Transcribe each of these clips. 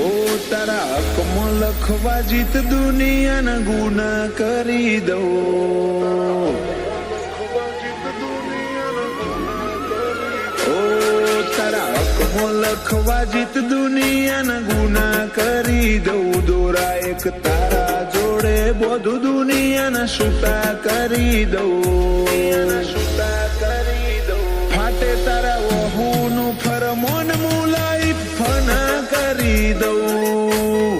ઓ તારા હકમાં લખવા જીત દુનિયાના ગુના કરી દઉં. ઓ તારા હકમાં લખવા જીત દુનિયાના ગુના કરી દઉં. દોરા એક તારા જોડે બધું દુનિયાના છૂટા કરી દઉં. ફાટે તારા વહુનું ફરમોન મુલાઈ ફના કરી દઉં.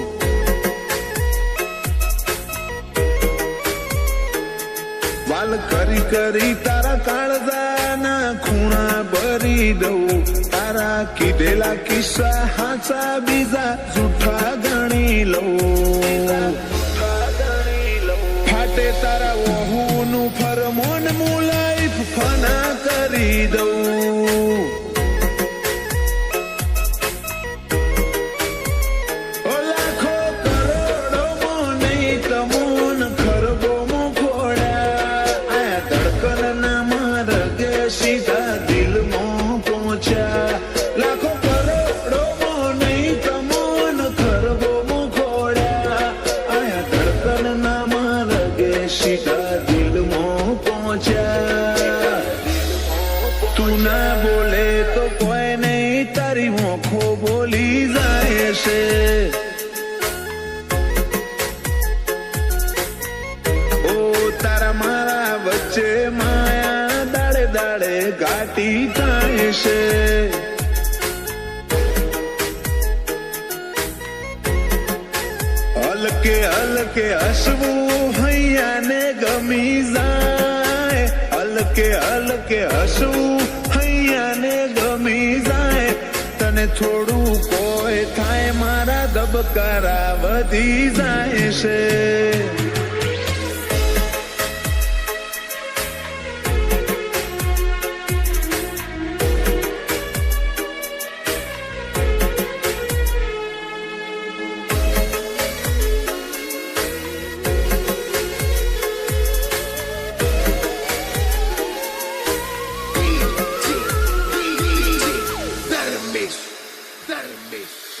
વાલ કરી કરી તારા કાળજાના ખૂણા ભરી દઉં. તારા કીધેલા કિસ્સા હાચા બીજા જૂઠા ગણી લઉં. ફાટે તારા વહુનું ફરમોન મુલાઈ ફના કરી દઉં. લાખો કરોડોમાં નહીં તમોન ખરબોમાં ખોડ્યા. આ ધડકનના માર્ગે સીધા દિલમાં પહોંચ્યા. લાખો કરોડોમાં નહીં તમોન ખરબોમાં ખોડ્યા. આ ધડકનના માર્ગે સીધા દિલમાં પહોંચ્યા. તું ના બોલે તો કોઈ નહીં તારી મોખો બોલી જાય છે. ઓ તારા મારા વચ્ચે માયા દાડે દાડે ઘાટી થાય છે. હલકે હલકે હસવું હૈયાને ગમી જાય. હલકે હલકે હસવું હૈયાને ગમી જાય. તને થોડું કોઈ થાય મારા ધબકારા વધી જાય છે.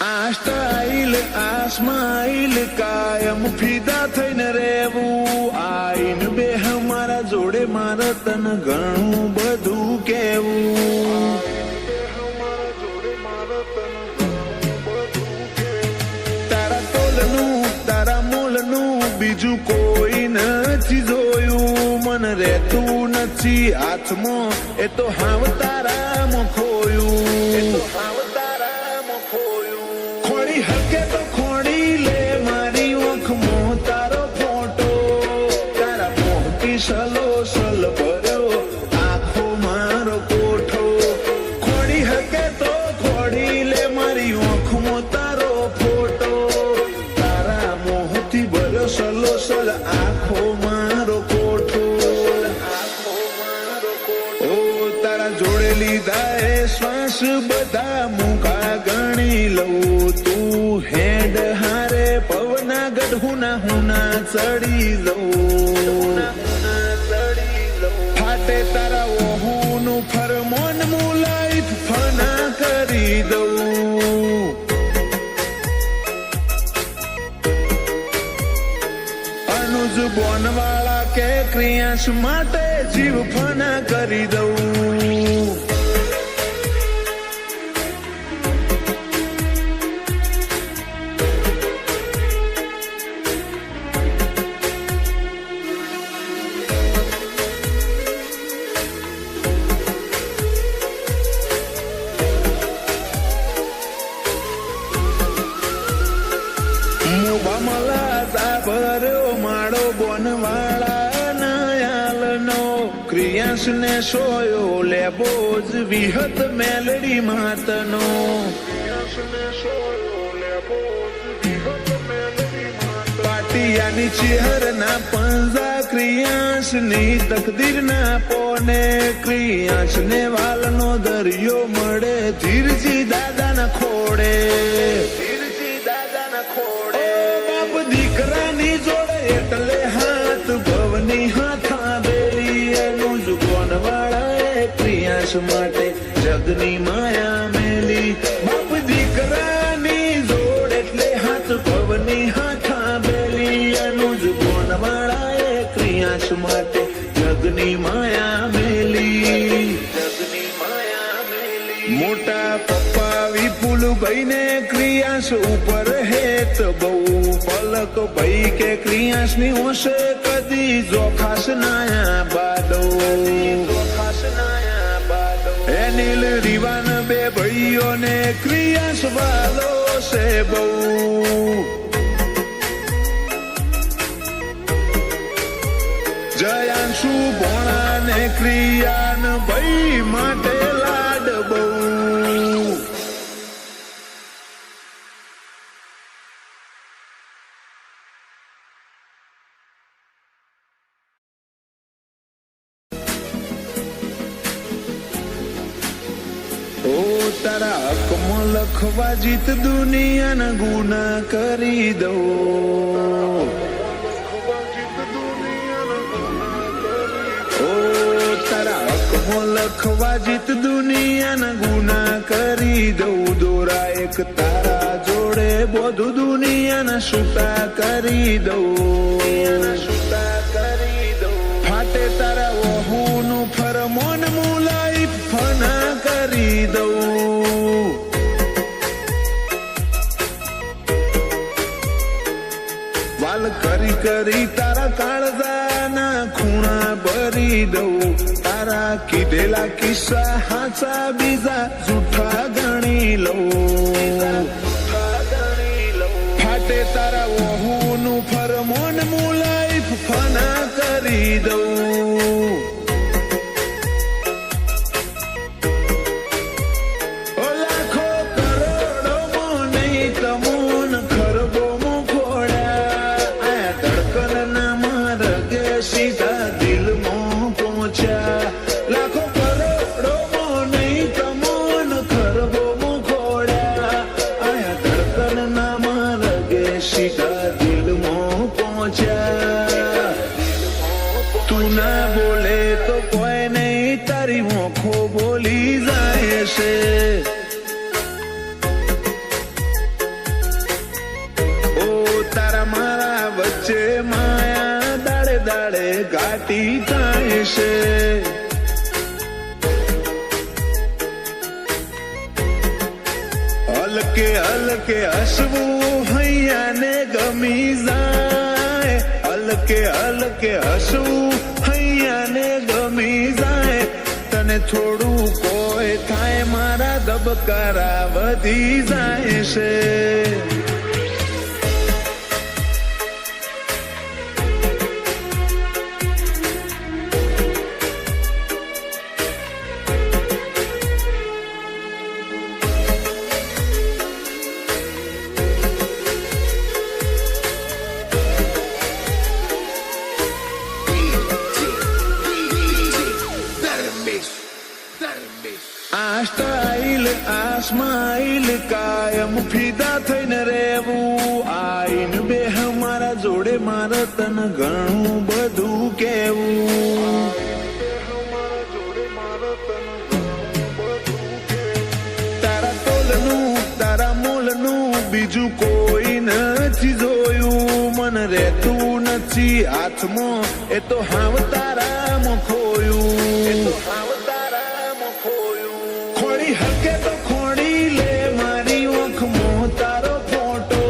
આ સ્ટાઇલ આ સ્માઇલ કાયમ ફીદા થઈને રહેવું. આઈન બે મારા જોડે મારે તને ઘણું બધું કેવું. તારા તોલનું તારા મોલનું બીજું કોઈ નથી જોયું. મન રહેતું નથી હાથમાં એ તો હાવ તારામાં ખોયું. ખોડી હકે તો ખોડી લે મારી ઓખમાં તારો ફોટો. તારા મોટી સલો સલ ભર્યો આખો મારો કોઠો. ખોડી હકે તો ખોડી લે મારી ઓખમાં તારો ફોટો. તારા મોહથી ભર્યો સલો સલ આખો મારો કોઠો. ઓ તારા જોડે લીધા એ શ્વાસ બધા મુકા ગણી લઉં. તું હેડ હારે પવના ગઢુના હુના ચડી લઉં. ફાટે તારા વહુનું ફરમોન મુલાઈ ફના કરી દઉં. અનુજ બોનવાળા કે ક્રિયાંશ માટે જીવ ફના કરી દઉં. ભર્યો માળો બોનવાળા નયાલનો. ક્રિયાંશ ને સોયો લેબો જ વિહત મેલડી માતનો. પાટિયાની ચેહરના પંજા ક્રિયાંશ ની તકદીર ના પોને. ક્રિયાંશ ને વાલનો દરિયો મળે ધીરજી દાદાના ખોડે. બાપ દીકરાની જોડે એટલે હાથ ભવની હાથા બેલી. એનું જ બોનવાળા ક્રિયાંશ માટે જગની માયા મેલી. બાપ દીકરાની જોડે માટે જગની માયા મેલી મોટા પપ્પા વિપુલભાઈ ને ક્રિયાસ ઉપર હેત બહુ પલક ભાઈ કે ક્રિયાસ ની હોશે કદી જોખાસ નાયા બાદો એનિલ રીવાન બે ભાઈઓ ને ક્રિયાસ વાલો છે બહુ જયાંશુ ભોણા ને ક્રિયાન ભાઈ માટે લાડ બહુ ઓ તારા હકમાં લખવા જીત દુનિયાના ગુના કરી દઉં લખવા જીત દુનિયાના ગુના કરી દઉં દોરા એક તારા જોડે બધું દુનિયાના છૂટા કરી દઉં ફાટે તારા વહુનું ફરમોન મુલાઈ ફના કરી દઉં વાલ કરી કરી તારા કાળજાના ખૂણા ભરી દઉં તારા કીધેલા કિસ્સા હાચા બીજા જૂઠા ગણી લઉં ફાટે તારા વહુનું ફરમોન મુલાઈ ફના કરી દઉં લાખો કરોડો નહીં તમોન ખરબો મુખોડા ધડકન ના માર્ગે સીધા દિલમાં પહોંચ્યા લાખો કરોડો નહીં તમોન ખરબો મુખોડા આયા ધડકન ના માર્ગે સીધા દિલમાં પહોંચ્યા તું ના બોલે તો કોઈ નહીં તારી મોખો બોલી જાય છે ઓ તારા મારા વચ્ચે માયા દાડે દાડે ઘાટી થાય છે હલકે હલકે હસવું હૈયાને ગમી જાય હલકે હલકે હસવું હૈયાને ગમી જાય તને થોડું કોઈ થાય મારા ધબકારા વધી જાય છે આ સ્ટાઇલ આ સ્માઇલ કાયમ ફીદા થઈને રહેવું આઈન બે મારા જોડે મારે તને ઘણું બધું કેવું તારા તોલનું તારા મોલનું બીજું કોઈ નથી જોયું મને રહેતું નથી હાથમાં એ તો હાવ તારામાં ખોયું ખોડી હકે તો ખોડી લે મારી ઓખમાં તારો ફોટો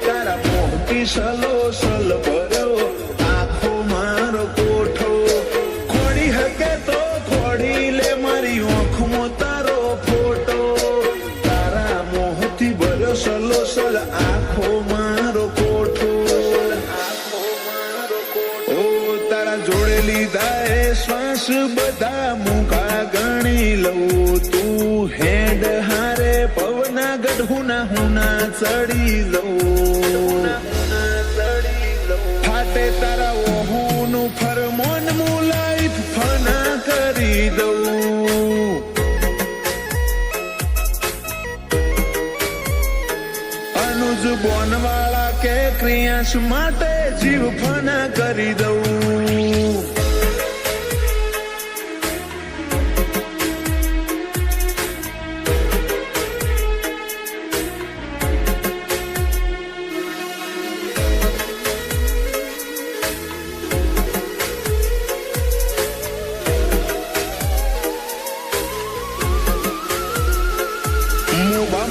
તારા મોટી સલો સલ ભર્યો આખો મારો કોઠો ખોડી હકે તો ખોડી લે મારી ઓખમાં તારો ફોટો તારા મોહથી ભર્યો સલો સલ આખો મારો કોઠો ઓ તારા જોડે લીધા એ શ્વાસ બધા મુકા ગણી લઉં તું હેડ હારે પવના ગઢુના હુના ચડી લઉં ફાટે તારા ઓહુનું ફરમોન મુલાઈ ફના કરી દઉં અનુજ બોનવાળા કે ક્રિયાંશ માટે જીવ ફના કરી દઉં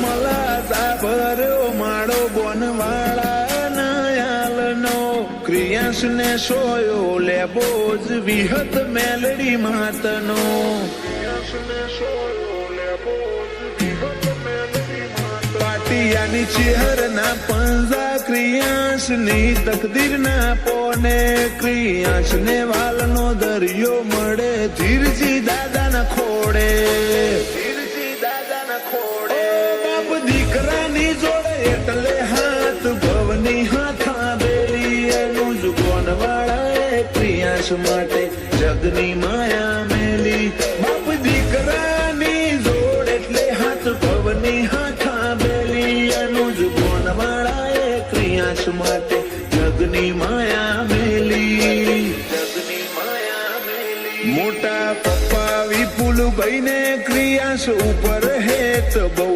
મામલા ભર્યો માળો બોનવાળા નયાલનો ક્રિયાંશ ને સોયો લેબો જ વિહત મેલડી માતનો પાટિયાની ચેહરના પંજા ક્રિયાંશ ની તકદીર ના પોને ક્રિયાંશ ને વાલનો દરિયો મળે ધીરજી દાદાના ખોડે બાપ દીકરાની જોડે એટલે હાથ ભવની હાથા બેલી એનું જ ગોનવાળાએ ક્રિયાંશ માટે જગની માયા મેલી બાપ દીકરાની જોડ એટલે હાથ ભવની હાથા બેલી એનું જ ગોનવાળાએ ક્રિયાંશ માટે જગની માયા મેલી મોટા પપ્પા વિપુલભાઈ ને ક્રિયાંશ ઉપર હેત બહુ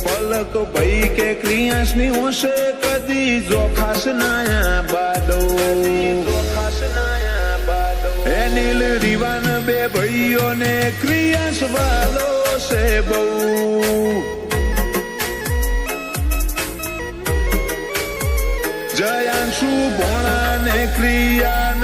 પલક ભાઈ કે ક્રિયાંશ ની હોશે કદી જોખાશ નાયા બાડો એનિલ રીવાન બે ભાઈઓને ક્રિયાંશ વાલો છે બહુ જયાંશુ ભોણા ને ક્રિયાન